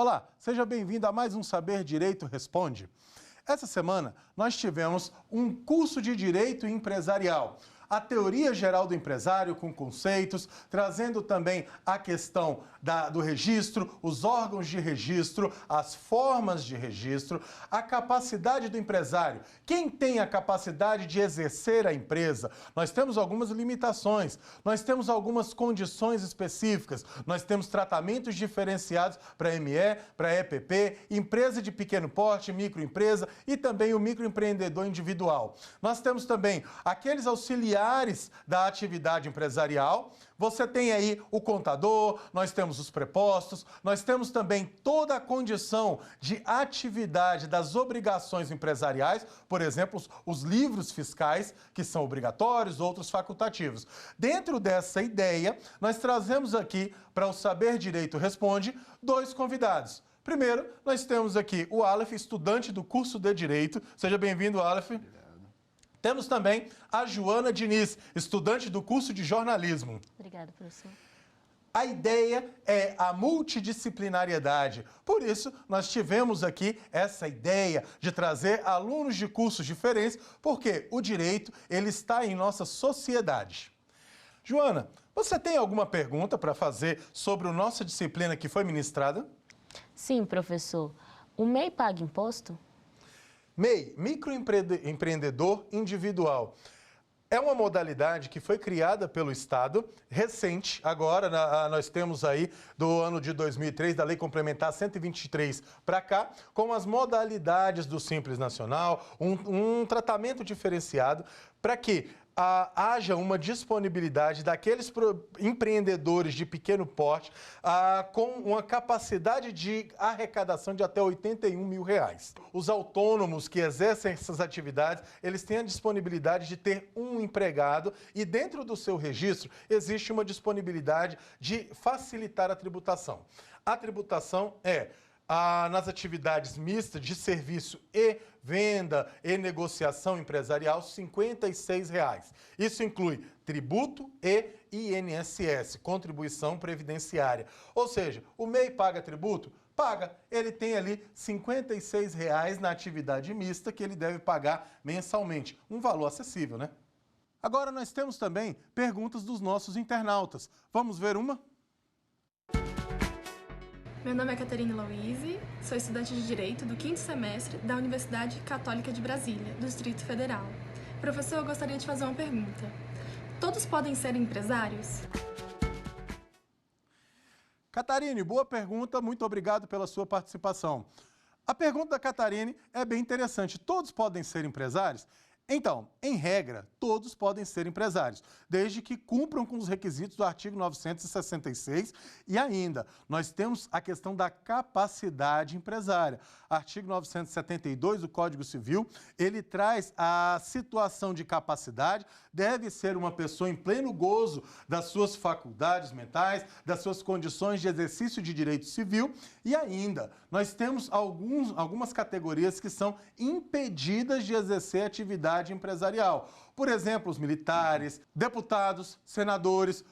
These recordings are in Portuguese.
Olá, seja bem-vindo a mais um Saber Direito Responde. Essa semana nós tivemos um curso de Direito Empresarial. A teoria geral do empresário com conceitos, trazendo também a questão do registro, os órgãos de registro, as formas de registro, a capacidade do empresário. Quem tem a capacidade de exercer a empresa? Nós temos algumas limitações, nós temos algumas condições específicas, nós temos tratamentos diferenciados para ME, para EPP, empresa de pequeno porte, microempresa e também o microempreendedor individual. Nós temos também aqueles auxiliares da atividade empresarial. Você tem aí o contador, nós temos os prepostos, nós temos também toda a condição de atividade das obrigações empresariais, por exemplo, os livros fiscais, que são obrigatórios, outros facultativos. Dentro dessa ideia, nós trazemos aqui para o Saber Direito Responde dois convidados. Primeiro, nós temos aqui o Aleph, estudante do curso de Direito. Seja bem-vindo, Aleph. Temos também a Joana Diniz, estudante do curso de Jornalismo. Obrigada, professor. A ideia é a multidisciplinariedade. Por isso, nós tivemos aqui essa ideia de trazer alunos de cursos diferentes, porque o direito ele está em nossa sociedade. Joana, você tem alguma pergunta para fazer sobre a nossa disciplina que foi ministrada? Sim, professor. O MEI paga imposto? MEI, microempreendedor individual. É uma modalidade que foi criada pelo Estado, recente, agora nós temos aí do ano de 2003, da Lei Complementar 123 para cá, com as modalidades do Simples Nacional, um tratamento diferenciado para que haja uma disponibilidade daqueles empreendedores de pequeno porte com uma capacidade de arrecadação de até R$81 mil. Os autônomos que exercem essas atividades, eles têm a disponibilidade de ter um empregado e dentro do seu registro existe uma disponibilidade de facilitar a tributação. A tributação é nas atividades mistas de serviço e venda e negociação empresarial, R$ 56,00. Isso inclui tributo e INSS, contribuição previdenciária. Ou seja, o MEI paga tributo? Paga. Ele tem ali R$ 56,00 na atividade mista que ele deve pagar mensalmente. Um valor acessível, né? Agora nós temos também perguntas dos nossos internautas. Vamos ver uma? Meu nome é Catarina Louise, sou estudante de Direito do 5º semestre da Universidade Católica de Brasília, do Distrito Federal. Professor, eu gostaria de fazer uma pergunta. Todos podem ser empresários? Catarine, boa pergunta, muito obrigado pela sua participação. A pergunta da Catarine é bem interessante. Todos podem ser empresários? Então, em regra, todos podem ser empresários, desde que cumpram com os requisitos do artigo 966 e ainda, nós temos a questão da capacidade empresária. Artigo 972 do Código Civil, ele traz a situação de capacidade, deve ser uma pessoa em pleno gozo das suas faculdades mentais, das suas condições de exercício de direito civil e ainda, nós temos algumas categorias que são impedidas de exercer atividade empresarial. Por exemplo, os militares, deputados, senadores,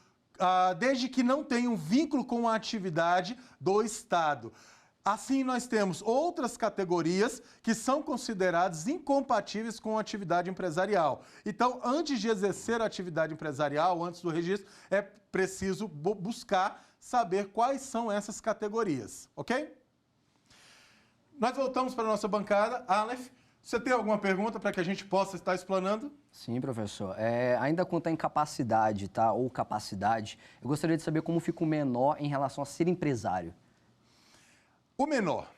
desde que não tenham vínculo com a atividade do Estado. Assim, nós temos outras categorias que são consideradas incompatíveis com a atividade empresarial. Então, antes de exercer a atividade empresarial, antes do registro, é preciso buscar saber quais são essas categorias, ok? Nós voltamos para a nossa bancada. Aleph, você tem alguma pergunta para que a gente possa estar explanando? Sim, professor. Ainda quanto à incapacidade, tá, ou capacidade, eu gostaria de saber como fica o menor em relação a ser empresário. O menor,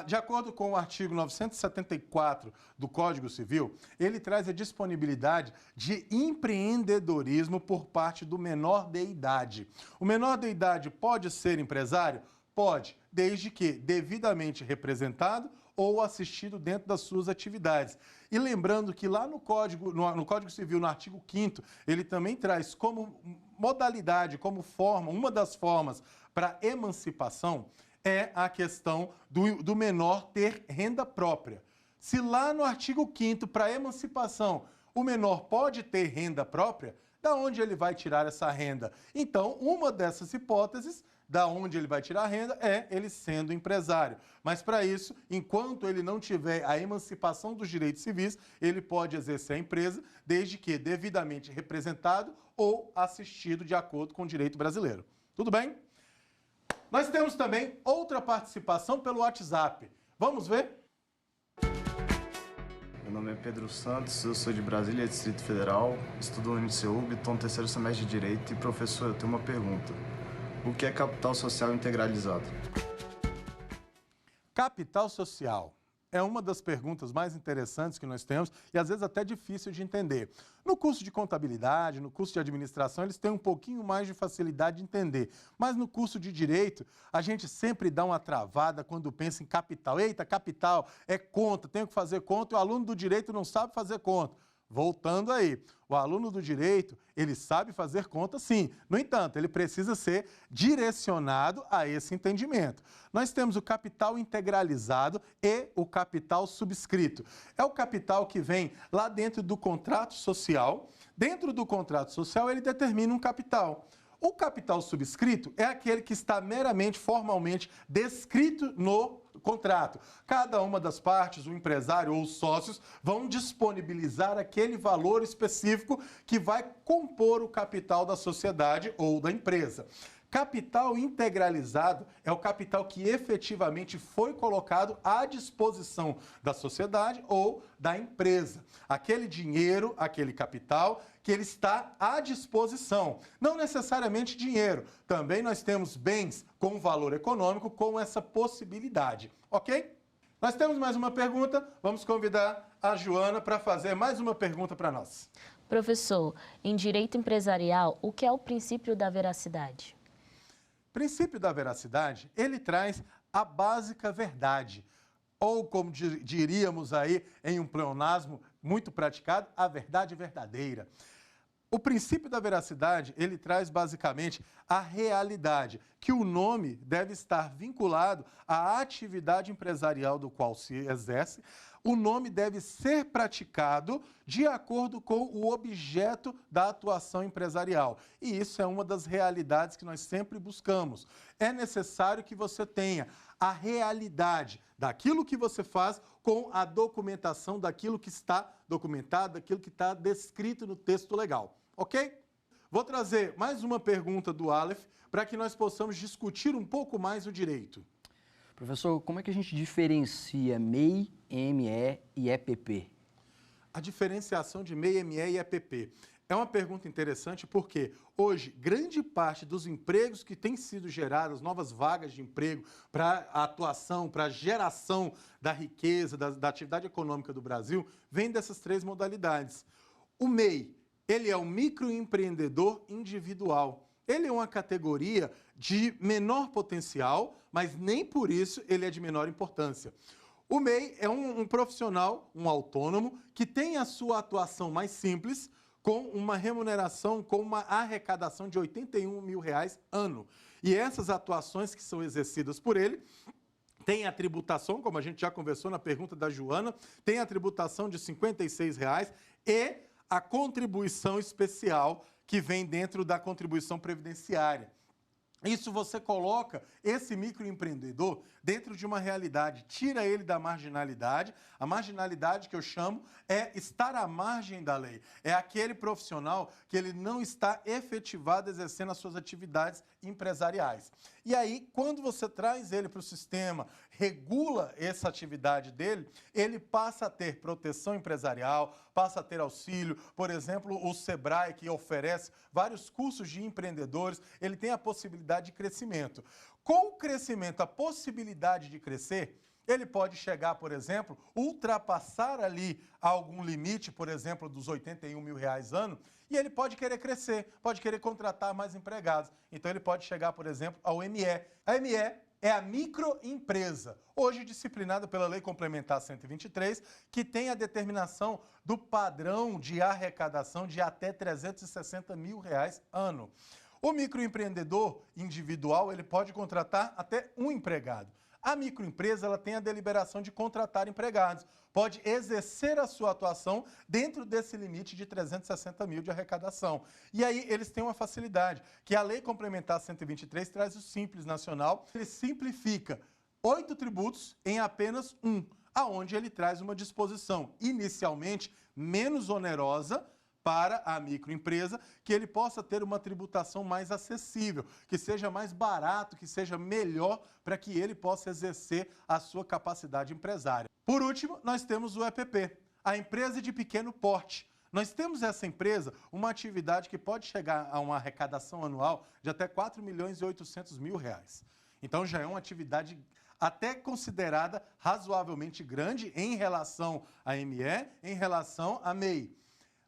de acordo com o artigo 974 do Código Civil, ele traz a disponibilidade de empreendedorismo por parte do menor de idade. O menor de idade pode ser empresário? Pode, desde que devidamente representado ou assistido dentro das suas atividades. E lembrando que lá no Código Civil, no artigo 5º, ele também traz como modalidade, como forma, uma das formas para emancipação é a questão do menor ter renda própria. Se lá no artigo 5º, para emancipação, o menor pode ter renda própria, da onde ele vai tirar essa renda? Então, uma dessas hipóteses Da onde ele vai tirar a renda é ele sendo empresário. Mas para isso, enquanto ele não tiver a emancipação dos direitos civis, ele pode exercer a empresa desde que devidamente representado ou assistido de acordo com o direito brasileiro. Tudo bem? Nós temos também outra participação pelo WhatsApp. Vamos ver? Meu nome é Pedro Santos, eu sou de Brasília, Distrito Federal, estudo no UniCeub, estou no terceiro semestre de Direito e, professor, eu tenho uma pergunta. O que é capital social integralizado? Capital social é uma das perguntas mais interessantes que nós temos e às vezes até difícil de entender. No curso de contabilidade, no curso de administração, eles têm um pouquinho mais de facilidade de entender. Mas no curso de direito, a gente sempre dá uma travada quando pensa em capital. Eita, capital é conta, tenho que fazer conta e o aluno do direito não sabe fazer conta. Voltando aí, o aluno do direito, ele sabe fazer conta sim. No entanto, ele precisa ser direcionado a esse entendimento. Nós temos o capital integralizado e o capital subscrito. É o capital que vem lá dentro do contrato social. Dentro do contrato social, ele determina um capital. O capital subscrito é aquele que está meramente, formalmente descrito no contrato. Cada uma das partes, o empresário ou os sócios, vão disponibilizar aquele valor específico que vai compor o capital da sociedade ou da empresa. Capital integralizado é o capital que efetivamente foi colocado à disposição da sociedade ou da empresa. Aquele dinheiro, aquele capital que ele está à disposição. Não necessariamente dinheiro. Também nós temos bens com valor econômico com essa possibilidade, ok? Nós temos mais uma pergunta. Vamos convidar a Joana para fazer mais uma pergunta para nós. Professor, em direito empresarial, o que é o princípio da veracidade? O princípio da veracidade, ele traz a básica verdade, ou como diríamos aí em um pleonasmo muito praticado, a verdade verdadeira. O princípio da veracidade, ele traz basicamente a realidade, que o nome deve estar vinculado à atividade empresarial do qual se exerce. O nome deve ser praticado de acordo com o objeto da atuação empresarial. E isso é uma das realidades que nós sempre buscamos. É necessário que você tenha a realidade daquilo que você faz com a documentação daquilo que está documentado, daquilo que está descrito no texto legal. Ok? Vou trazer mais uma pergunta do Aleph para que nós possamos discutir um pouco mais o direito. Professor, como é que a gente diferencia MEI, ME e EPP? A diferenciação de MEI, ME e EPP é uma pergunta interessante porque hoje grande parte dos empregos que têm sido gerados, novas vagas de emprego para a atuação, para a geração da riqueza, da atividade econômica do Brasil, vem dessas três modalidades. O MEI, ele é um microempreendedor individual. Ele é uma categoria de menor potencial, mas nem por isso ele é de menor importância. O MEI é um profissional, um autônomo, que tem a sua atuação mais simples, com uma remuneração, com uma arrecadação de R$ 81 mil ano. E essas atuações que são exercidas por ele tem a tributação, como a gente já conversou na pergunta da Joana, tem a tributação de R$ 56 e a contribuição especial que vem dentro da contribuição previdenciária. Isso você coloca esse microempreendedor dentro de uma realidade, tira ele da marginalidade. A marginalidade que eu chamo é estar à margem da lei. É aquele profissional que ele não está efetivado exercendo as suas atividades empresariais. E aí, quando você traz ele para o sistema, regula essa atividade dele, ele passa a ter proteção empresarial, passa a ter auxílio. Por exemplo, o Sebrae, que oferece vários cursos de empreendedores, ele tem a possibilidade de crescimento. Com o crescimento, a possibilidade de crescer, ele pode chegar, por exemplo, ultrapassar ali algum limite, por exemplo, dos R$ 81 mil ano, e ele pode querer crescer, pode querer contratar mais empregados. Então ele pode chegar, por exemplo, ao ME. A ME é a microempresa, hoje disciplinada pela Lei Complementar 123, que tem a determinação do padrão de arrecadação de até R$ 360 mil ano. O microempreendedor individual, ele pode contratar até um empregado. A microempresa ela tem a deliberação de contratar empregados, pode exercer a sua atuação dentro desse limite de 360 mil de arrecadação. E aí eles têm uma facilidade, que a Lei Complementar 123 traz o Simples Nacional, ele simplifica 8 tributos em apenas um, aonde ele traz uma disposição inicialmente menos onerosa para a microempresa, que ele possa ter uma tributação mais acessível, que seja mais barato, que seja melhor para que ele possa exercer a sua capacidade empresária. Por último, nós temos o EPP, a empresa de pequeno porte. Nós temos essa empresa, uma atividade que pode chegar a uma arrecadação anual de até R$ 4.800.000. Então já é uma atividade até considerada razoavelmente grande em relação à ME, em relação à MEI.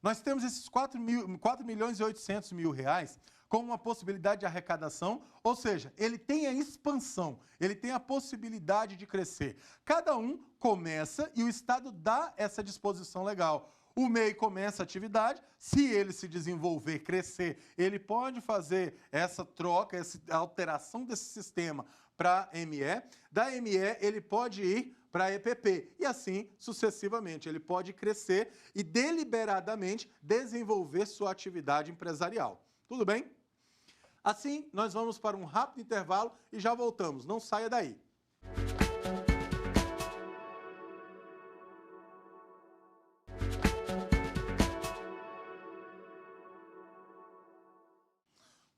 Nós temos esses R$ 4.800.000 com uma possibilidade de arrecadação, ou seja, ele tem a expansão, ele tem a possibilidade de crescer. Cada um começa e o Estado dá essa disposição legal. O MEI começa a atividade, se ele se desenvolver, crescer, ele pode fazer essa troca, essa alteração desse sistema para a ME. Da ME, ele pode ir para a EPP e assim sucessivamente. Ele pode crescer e deliberadamente desenvolver sua atividade empresarial. Tudo bem? Assim, nós vamos para um rápido intervalo e já voltamos. Não saia daí.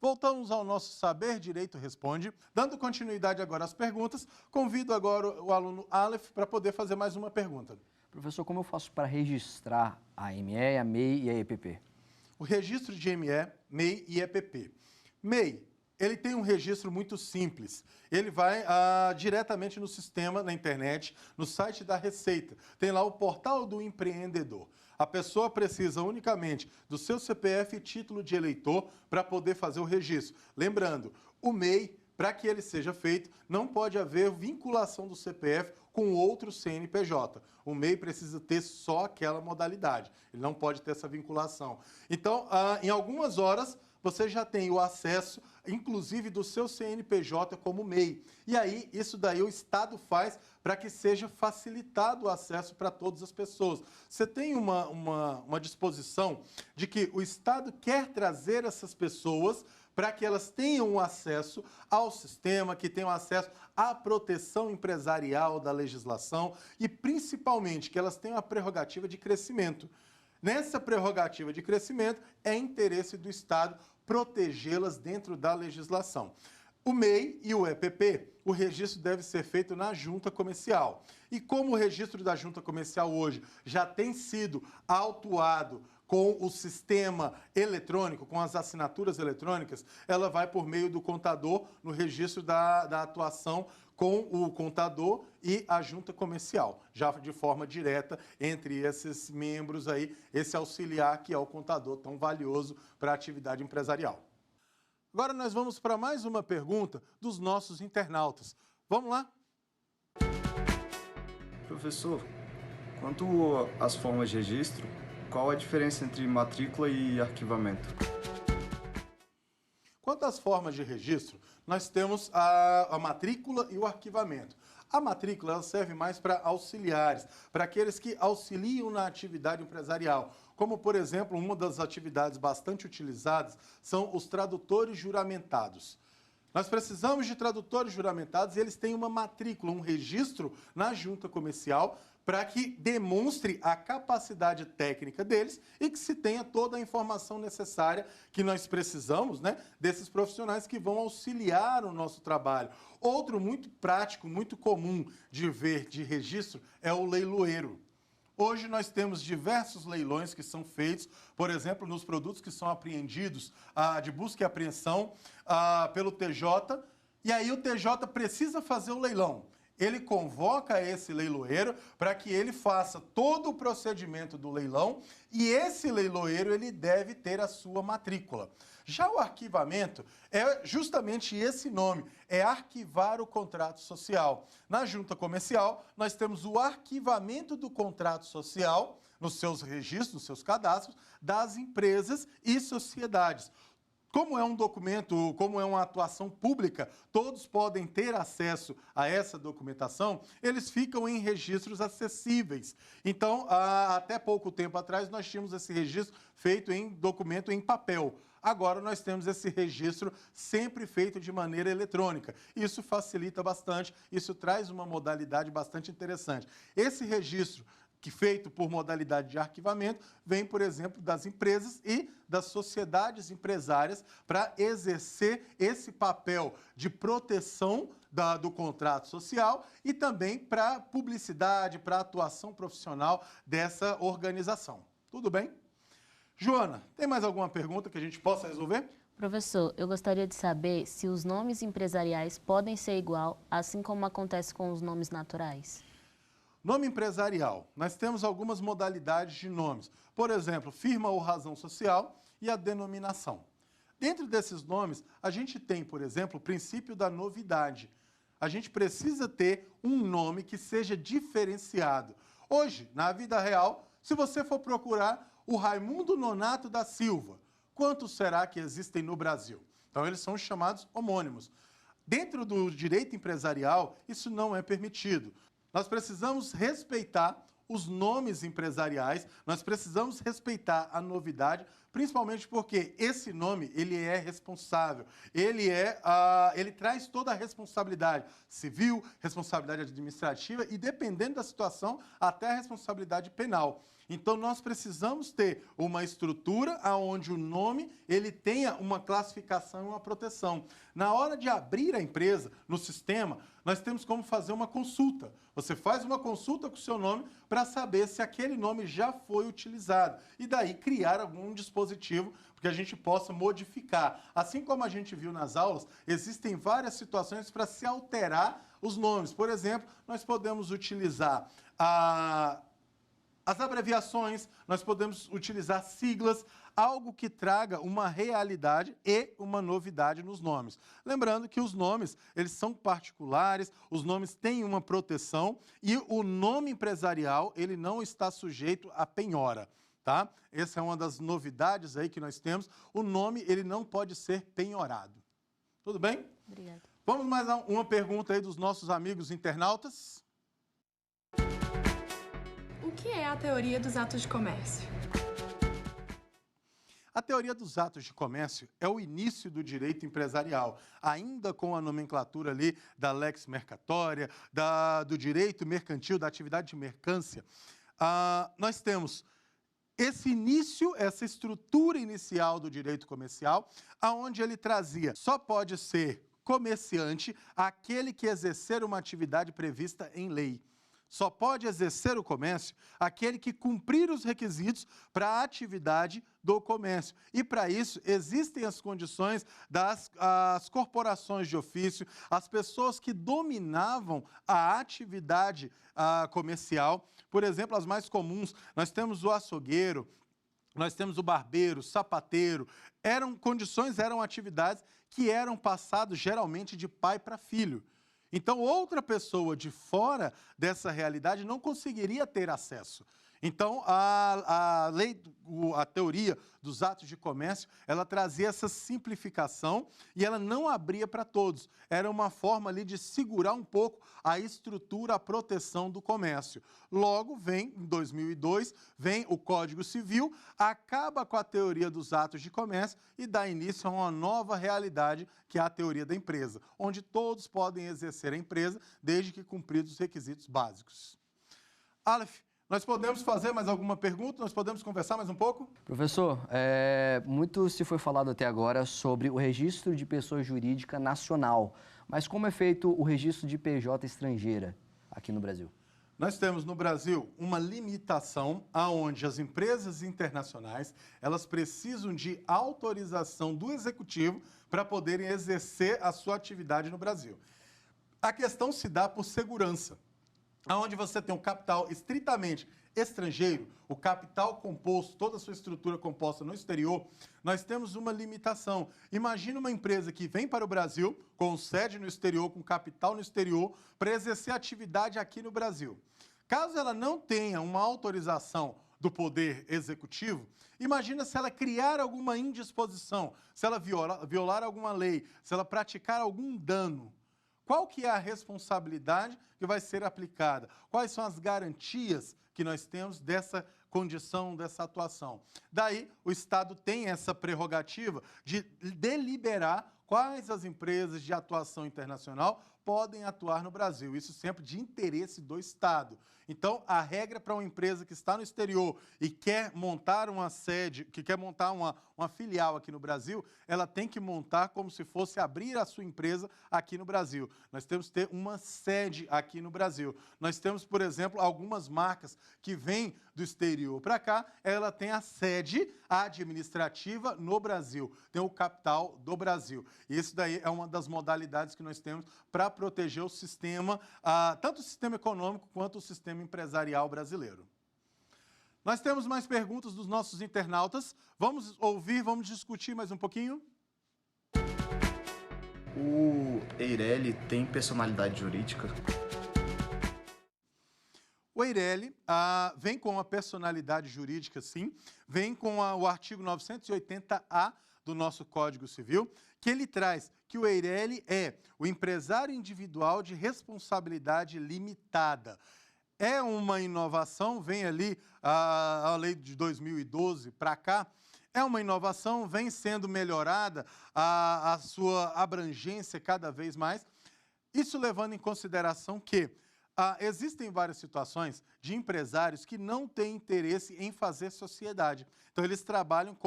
Voltamos ao nosso Saber Direito Responde. Dando continuidade agora às perguntas, convido agora o aluno Aleph para poder fazer mais uma pergunta. Professor, como eu faço para registrar a ME, a MEI e a EPP? O registro de ME, MEI e EPP. MEI, ele tem um registro muito simples. Ele vai diretamente no sistema, na internet, no site da Receita. Tem lá o portal do empreendedor. A pessoa precisa unicamente do seu CPF e título de eleitor para poder fazer o registro. Lembrando, o MEI, para que ele seja feito, não pode haver vinculação do CPF com outro CNPJ. O MEI precisa ter só aquela modalidade. Ele não pode ter essa vinculação. Então, em algumas horas, você já tem o acesso, inclusive, do seu CNPJ como MEI. E aí, isso daí o Estado faz para que seja facilitado o acesso para todas as pessoas. Você tem uma disposição de que o Estado quer trazer essas pessoas para que elas tenham acesso ao sistema, que tenham acesso à proteção empresarial da legislação e, principalmente, que elas tenham a prerrogativa de crescimento. Nessa prerrogativa de crescimento, é interesse do Estado protegê-las dentro da legislação. O MEI e o EPP, o registro deve ser feito na junta comercial. E como o registro da junta comercial hoje já tem sido autuado com o sistema eletrônico, com as assinaturas eletrônicas, ela vai por meio do contador no registro da atuação com o contador e a junta comercial, já de forma direta entre esses membros aí, esse auxiliar que é o contador tão valioso para a atividade empresarial. Agora nós vamos para mais uma pergunta dos nossos internautas. Vamos lá? Professor, quanto às formas de registro, qual a diferença entre matrícula e arquivamento? Quanto às formas de registro, nós temos a matrícula e o arquivamento. A matrícula ela serve mais para auxiliares, para aqueles que auxiliam na atividade empresarial. Como, por exemplo, uma das atividades bastante utilizadas são os tradutores juramentados. Nós precisamos de tradutores juramentados e eles têm uma matrícula, um registro na junta comercial para que demonstre a capacidade técnica deles e que se tenha toda a informação necessária que nós precisamos, né, desses profissionais que vão auxiliar o nosso trabalho. Outro muito prático, muito comum de ver de registro é o leiloeiro. Hoje nós temos diversos leilões que são feitos, por exemplo, nos produtos que são apreendidos de busca e apreensão pelo TJ, e aí o TJ precisa fazer o leilão. Ele convoca esse leiloeiro para que ele faça todo o procedimento do leilão e esse leiloeiro ele deve ter a sua matrícula. Já o arquivamento é justamente esse nome, é arquivar o contrato social. Na junta comercial, nós temos o arquivamento do contrato social nos seus registros, nos seus cadastros, das empresas e sociedades. Como é um documento, como é uma atuação pública, todos podem ter acesso a essa documentação, eles ficam em registros acessíveis. Então, até pouco tempo atrás, nós tínhamos esse registro feito em documento em papel. Agora nós temos esse registro sempre feito de maneira eletrônica. Isso facilita bastante, isso traz uma modalidade bastante interessante. Esse registro que feito por modalidade de arquivamento, vem, por exemplo, das empresas e das sociedades empresárias para exercer esse papel de proteção do contrato social e também para publicidade, para atuação profissional dessa organização. Tudo bem? Joana, tem mais alguma pergunta que a gente possa resolver? Professor, eu gostaria de saber se os nomes empresariais podem ser igual, assim como acontece com os nomes naturais. Nome empresarial. Nós temos algumas modalidades de nomes. Por exemplo, firma ou razão social e a denominação. Dentro desses nomes, a gente tem, por exemplo, o princípio da novidade. A gente precisa ter um nome que seja diferenciado. Hoje, na vida real, se você for procurar o Raimundo Nonato da Silva, quantos será que existem no Brasil? Então, eles são chamados homônimos. Dentro do direito empresarial, isso não é permitido. Nós precisamos respeitar os nomes empresariais, nós precisamos respeitar a novidade, principalmente porque esse nome, ele é responsável, ele traz toda a responsabilidade civil, responsabilidade administrativa e, dependendo da situação, até a responsabilidade penal. Então, nós precisamos ter uma estrutura onde o nome ele tenha uma classificação e uma proteção. Na hora de abrir a empresa no sistema, nós temos como fazer uma consulta. Você faz uma consulta com o seu nome para saber se aquele nome já foi utilizado. E daí criar algum dispositivo que a gente possa modificar. Assim como a gente viu nas aulas, existem várias situações para se alterar os nomes. Por exemplo, nós podemos utilizar as abreviações, nós podemos utilizar siglas, algo que traga uma realidade e uma novidade nos nomes. Lembrando que os nomes, eles são particulares, os nomes têm uma proteção e o nome empresarial, ele não está sujeito a penhora, tá? Essa é uma das novidades aí que nós temos. O nome, ele não pode ser penhorado. Tudo bem? Obrigada. Vamos mais a uma pergunta aí dos nossos amigos internautas. O que é a teoria dos atos de comércio? A teoria dos atos de comércio é o início do direito empresarial, ainda com a nomenclatura ali da lex mercatória, do direito mercantil, da atividade de mercância. Nós temos esse início, essa estrutura inicial do direito comercial, aonde ele trazia, só pode ser comerciante aquele que exercer uma atividade prevista em lei. Só pode exercer o comércio aquele que cumprir os requisitos para a atividade do comércio. E, para isso, existem as condições das corporações de ofício, as pessoas que dominavam a atividade comercial. Por exemplo, as mais comuns, nós temos o açougueiro, nós temos o barbeiro, sapateiro. Eram atividades que eram passadas geralmente de pai para filho. Então, outra pessoa de fora dessa realidade não conseguiria ter acesso. Então, a teoria dos atos de comércio, ela trazia essa simplificação e ela não abria para todos. Era uma forma ali de segurar um pouco a estrutura, a proteção do comércio. Logo, em 2002, vem o Código Civil, acaba com a teoria dos atos de comércio e dá início a uma nova realidade, que é a teoria da empresa, onde todos podem exercer a empresa, desde que cumpridos os requisitos básicos. Aleph, nós podemos fazer mais alguma pergunta? Nós podemos conversar mais um pouco? Professor, muito se foi falado até agora sobre o registro de pessoa jurídica nacional, mas como é feito o registro de PJ estrangeira aqui no Brasil? Nós temos no Brasil uma limitação aonde as empresas internacionais, elas precisam de autorização do executivo para poderem exercer a sua atividade no Brasil. A questão se dá por segurança. Onde você tem um capital estritamente estrangeiro, o capital composto, toda a sua estrutura composta no exterior, nós temos uma limitação. Imagina uma empresa que vem para o Brasil, com sede no exterior, com capital no exterior, para exercer atividade aqui no Brasil. Caso ela não tenha uma autorização do Poder Executivo, imagina se ela criar alguma indisposição, se ela violar alguma lei, se ela praticar algum dano. Qual que é a responsabilidade que vai ser aplicada? Quais são as garantias que nós temos dessa condição, dessa atuação? Daí, o Estado tem essa prerrogativa de deliberar quais as empresas de atuação internacional podem atuar no Brasil. Isso sempre de interesse do Estado. Então, a regra para uma empresa que está no exterior e quer montar uma sede, que quer montar uma filial aqui no Brasil, ela tem que montar como se fosse abrir a sua empresa aqui no Brasil. Nós temos que ter uma sede aqui no Brasil. Nós temos, por exemplo, algumas marcas que vêm do exterior para cá, ela tem a sede administrativa no Brasil, tem o capital do Brasil. E isso daí é uma das modalidades que nós temos para proteger o sistema, tanto o sistema econômico quanto o sistema empresarial brasileiro. Nós temos mais perguntas dos nossos internautas. Vamos ouvir, vamos discutir mais um pouquinho. O Eireli tem personalidade jurídica? O Eireli vem com uma personalidade jurídica, sim, vem com o artigo 980-A do nosso Código Civil, que ele traz que o Eireli é o empresário individual de responsabilidade limitada. É uma inovação, vem ali a lei de 2012 para cá, é uma inovação, vem sendo melhorada a sua abrangência cada vez mais, isso levando em consideração que existem várias situações de empresários que não têm interesse em fazer sociedade. Então, eles trabalham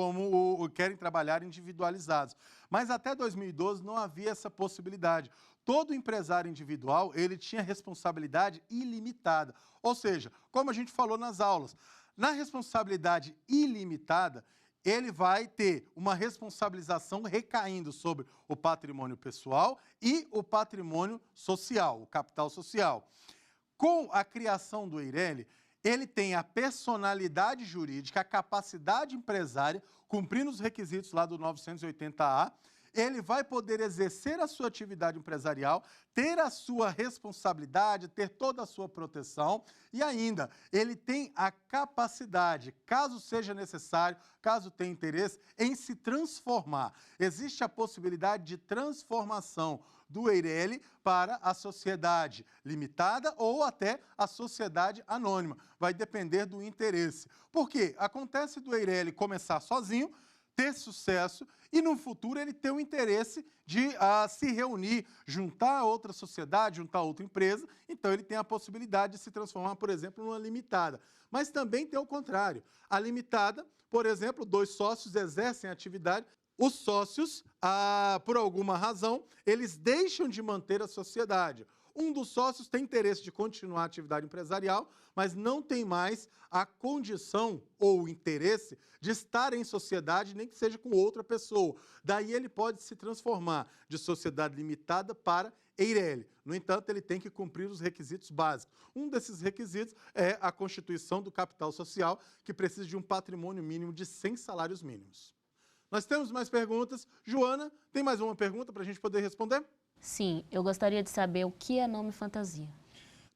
querem trabalhar individualizados. Mas até 2012 não havia essa possibilidade. Todo empresário individual, ele tinha responsabilidade ilimitada. Ou seja, como a gente falou nas aulas, na responsabilidade ilimitada, ele vai ter uma responsabilização recaindo sobre o patrimônio pessoal e o patrimônio social, o capital social. Com a criação do Eireli, ele tem a personalidade jurídica, a capacidade empresária, cumprindo os requisitos lá do 980-A, ele vai poder exercer a sua atividade empresarial, ter a sua responsabilidade, ter toda a sua proteção e ainda ele tem a capacidade, caso seja necessário, caso tenha interesse, em se transformar. Existe a possibilidade de transformação do Eireli para a sociedade limitada ou até a sociedade anônima. Vai depender do interesse. Por quê? Acontece do Eireli começar sozinho, ter sucesso e no futuro ele ter o interesse de se reunir, juntar outra sociedade, juntar outra empresa, então ele tem a possibilidade de se transformar, por exemplo, numa limitada. Mas também tem o contrário. A limitada, por exemplo, 2 sócios exercem a atividade, os sócios, por alguma razão, eles deixam de manter a sociedade. Um dos sócios tem interesse de continuar a atividade empresarial, mas não tem mais a condição ou interesse de estar em sociedade, nem que seja com outra pessoa. Daí ele pode se transformar de sociedade limitada para Eireli. No entanto, ele tem que cumprir os requisitos básicos. Um desses requisitos é a constituição do capital social, que precisa de um patrimônio mínimo de 100 salários mínimos. Nós temos mais perguntas. Joana, tem mais uma pergunta para a gente poder responder? Sim, eu gostaria de saber o que é nome fantasia.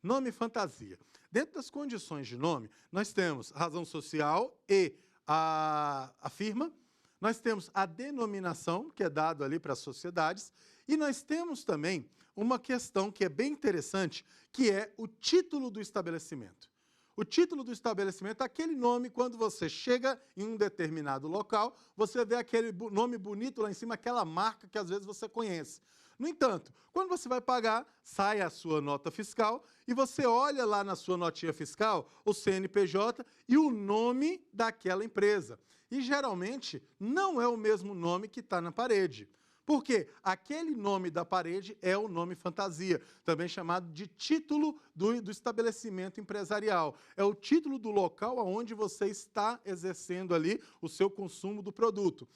Nome fantasia. Dentro das condições de nome, nós temos razão social e a firma, nós temos a denominação, que é dado ali para as sociedades, e nós temos também uma questão que é bem interessante, que é o título do estabelecimento. O título do estabelecimento é aquele nome, quando você chega em um determinado local, você vê aquele nome bonito lá em cima, aquela marca que às vezes você conhece. No entanto, quando você vai pagar, sai a sua nota fiscal e você olha lá na sua notinha fiscal o CNPJ e o nome daquela empresa. E geralmente não é o mesmo nome que está na parede. Por quê? Aquele nome da parede é o nome fantasia, também chamado de título do estabelecimento empresarial. É o título do local onde você está exercendo ali o seu consumo do produto.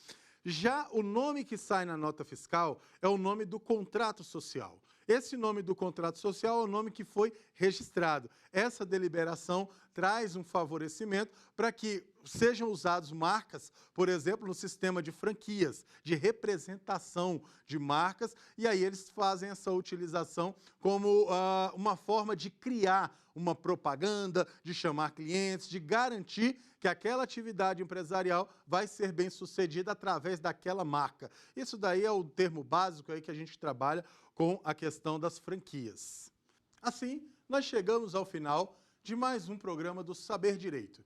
Já o nome que sai na nota fiscal é o nome do contrato social. Esse nome do contrato social é o nome que foi registrado. Essa deliberação traz um favorecimento para que sejam usadas marcas, por exemplo, no sistema de franquias, de representação de marcas, e aí eles fazem essa utilização como uma forma de criar uma propaganda, de chamar clientes, de garantir que que aquela atividade empresarial vai ser bem sucedida através daquela marca. Isso daí é o termo básico aí que a gente trabalha com a questão das franquias. Assim, nós chegamos ao final de mais um programa do Saber Direito.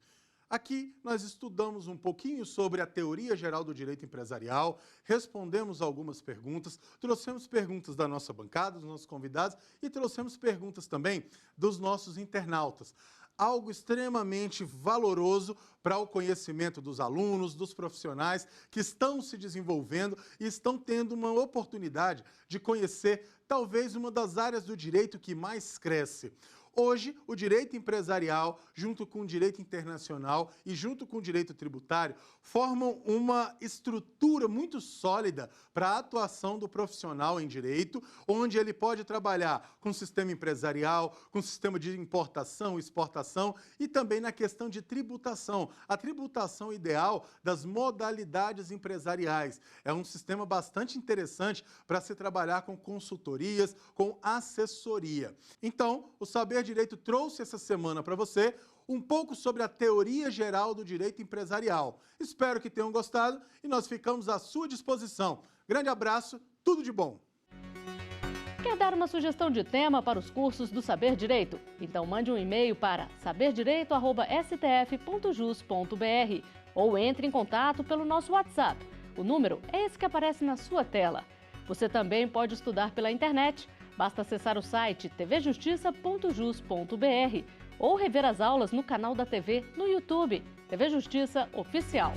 Aqui nós estudamos um pouquinho sobre a teoria geral do direito empresarial, respondemos algumas perguntas, trouxemos perguntas da nossa bancada, dos nossos convidados e trouxemos perguntas também dos nossos internautas. Algo extremamente valoroso para o conhecimento dos alunos, dos profissionais que estão se desenvolvendo e estão tendo uma oportunidade de conhecer talvez uma das áreas do direito que mais cresce. Hoje, o direito empresarial, junto com o direito internacional e junto com o direito tributário, formam uma estrutura muito sólida para a atuação do profissional em direito, onde ele pode trabalhar com o sistema empresarial, com o sistema de importação, exportação e também na questão de tributação, a tributação ideal das modalidades empresariais. É um sistema bastante interessante para se trabalhar com consultorias, com assessoria. Então, o Saber Direito trouxe essa semana para você um pouco sobre a teoria geral do direito empresarial. Espero que tenham gostado e nós ficamos à sua disposição. Grande abraço, tudo de bom! Quer dar uma sugestão de tema para os cursos do Saber Direito? Então mande um e-mail para saberdireito@stf.jus.br ou entre em contato pelo nosso WhatsApp. O número é esse que aparece na sua tela. Você também pode estudar pela internet. Basta acessar o site tvjustiça.jus.br ou rever as aulas no canal da TV no YouTube, TV Justiça Oficial.